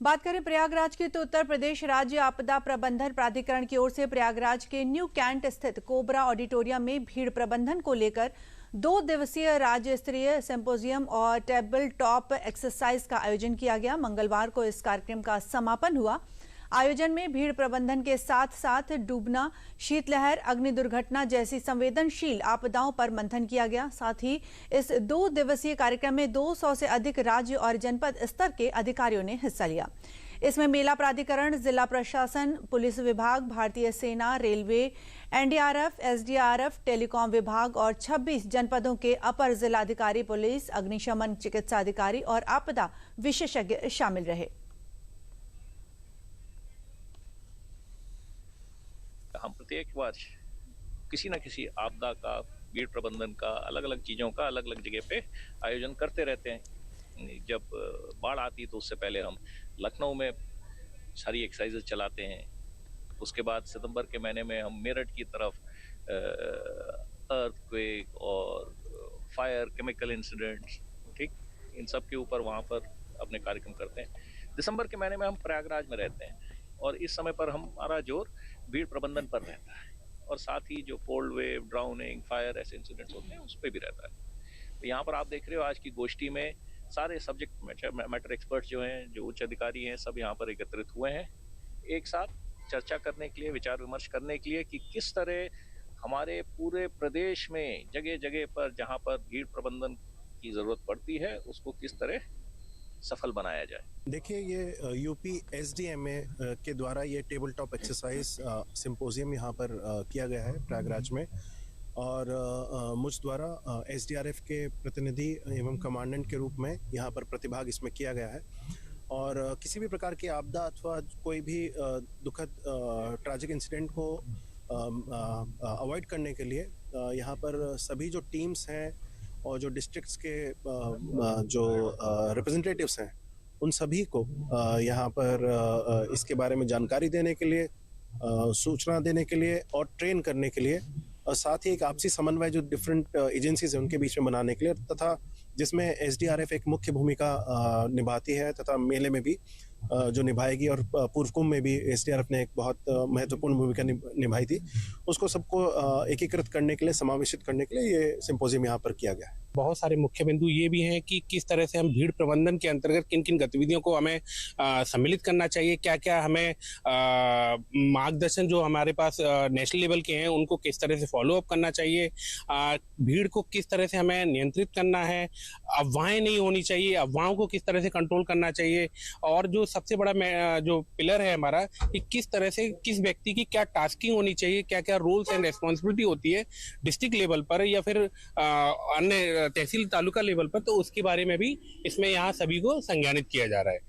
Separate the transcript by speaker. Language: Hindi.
Speaker 1: बात करें प्रयागराज की तो उत्तर प्रदेश राज्य आपदा प्रबंधन प्राधिकरण की ओर से प्रयागराज के न्यू कैंट स्थित कोबरा ऑडिटोरियम में भीड़ प्रबंधन को लेकर 2 दिवसीय राज्य स्तरीय सिंपोजियम और टेबल टॉप एक्सरसाइज का आयोजन किया गया। मंगलवार को इस कार्यक्रम का समापन हुआ। आयोजन में भीड़ प्रबंधन के साथ साथ डूबना, शीतलहर, अग्नि दुर्घटना जैसी संवेदनशील आपदाओं पर मंथन किया गया। साथ ही इस 2 दिवसीय कार्यक्रम में 200 से अधिक राज्य और जनपद स्तर के अधिकारियों ने हिस्सा लिया। इसमें मेला प्राधिकरण, जिला प्रशासन, पुलिस विभाग, भारतीय सेना, रेलवे, एनडीआरएफ, एसडीआरएफ, टेलीकॉम विभाग और 26 जनपदों के अपर जिलाधिकारी, पुलिस, अग्निशमन चिकित्सा अधिकारी और आपदा विशेषज्ञ शामिल रहे।
Speaker 2: हम प्रत्येक वर्ष किसी न किसी आपदा का, भीड़ प्रबंधन का, अलग अलग चीज़ों का अलग अलग जगह पे आयोजन करते रहते हैं। जब बाढ़ आती है तो उससे पहले हम लखनऊ में सारी एक्सरसाइजेज चलाते हैं। उसके बाद सितंबर के महीने में हम मेरठ की तरफ अर्थक्वेक और फायर, केमिकल इंसिडेंट्स, ठीक, इन सब के ऊपर वहाँ पर अपने कार्यक्रम करते हैं। दिसंबर के महीने में हम प्रयागराज में रहते हैं और इस समय पर हमारा जोर भीड़ प्रबंधन पर रहता है और साथ ही जो कोल्ड वेव, ड्राउनिंग, फायर ऐसे इंसिडेंट्स होते हैं उस पर भी रहता है। तो यहाँ पर आप देख रहे हो आज की गोष्ठी में सारे सब्जेक्ट मैटर एक्सपर्ट्स जो हैं, जो उच्च अधिकारी हैं, सब यहाँ पर एकत्रित हुए हैं एक साथ चर्चा करने के लिए, विचार विमर्श करने के लिए कि किस तरह हमारे पूरे प्रदेश में जगह जगह पर जहाँ पर भीड़ प्रबंधन की ज़रूरत पड़ती है उसको किस तरह सफल बनाया जाए।
Speaker 3: देखिए, ये यूपी एसडीएमए के द्वारा ये टेबल टॉप एक्सरसाइज सिंपोजियम यहाँ पर किया गया है प्रयागराज में और मुझ द्वारा एसडीआरएफ के प्रतिनिधि एवं कमांडेंट के रूप में यहाँ पर प्रतिभाग इसमें किया गया है। और किसी भी प्रकार की आपदा अथवा कोई भी दुखद ट्रैजिक इंसिडेंट को अवॉइड करने के लिए यहाँ पर सभी जो टीम्स हैं और जो डिस्ट्रिक्ट्स के जो रिप्रेजेंटेटिव्स हैं उन सभी को यहाँ पर इसके बारे में जानकारी देने के लिए, सूचना देने के लिए और ट्रेन करने के लिए, और साथ ही एक आपसी समन्वय जो डिफरेंट एजेंसीज हैं उनके बीच में बनाने के लिए, तथा जिसमें एसडीआरएफ एक मुख्य भूमिका निभाती है तथा मेले में भी जो निभाएगी और पूर्व कुंभ में भी एसडीआरएफ ने एक बहुत महत्वपूर्ण भूमिका निभाई थी, उसको सबको एकीकृत करने के लिए, समावेशित करने के लिए ये सिंपोजियम यहाँ पर किया गया है।
Speaker 4: बहुत सारे मुख्य बिंदु ये भी हैं कि किस तरह से हम भीड़ प्रबंधन के अंतर्गत किन किन गतिविधियों को हमें सम्मिलित करना चाहिए, क्या क्या हमें मार्गदर्शन जो हमारे पास नेशनल लेवल के हैं उनको किस तरह से फॉलो अप करना चाहिए, भीड़ को किस तरह से हमें नियंत्रित करना है, अफवाहें नहीं होनी चाहिए, अफवाहों को किस तरह से कंट्रोल करना चाहिए, और जो सबसे बड़ा जो पिलर है हमारा कि किस तरह से किस व्यक्ति की क्या टास्किंग होनी चाहिए, क्या क्या रोल्स एंड रेस्पॉन्सिबिलिटी होती है डिस्ट्रिक्ट लेवल पर या फिर अन्य तहसील तालुका लेवल पर, तो उसके बारे में भी इसमें यहाँ सभी को संज्ञानित किया जा रहा है।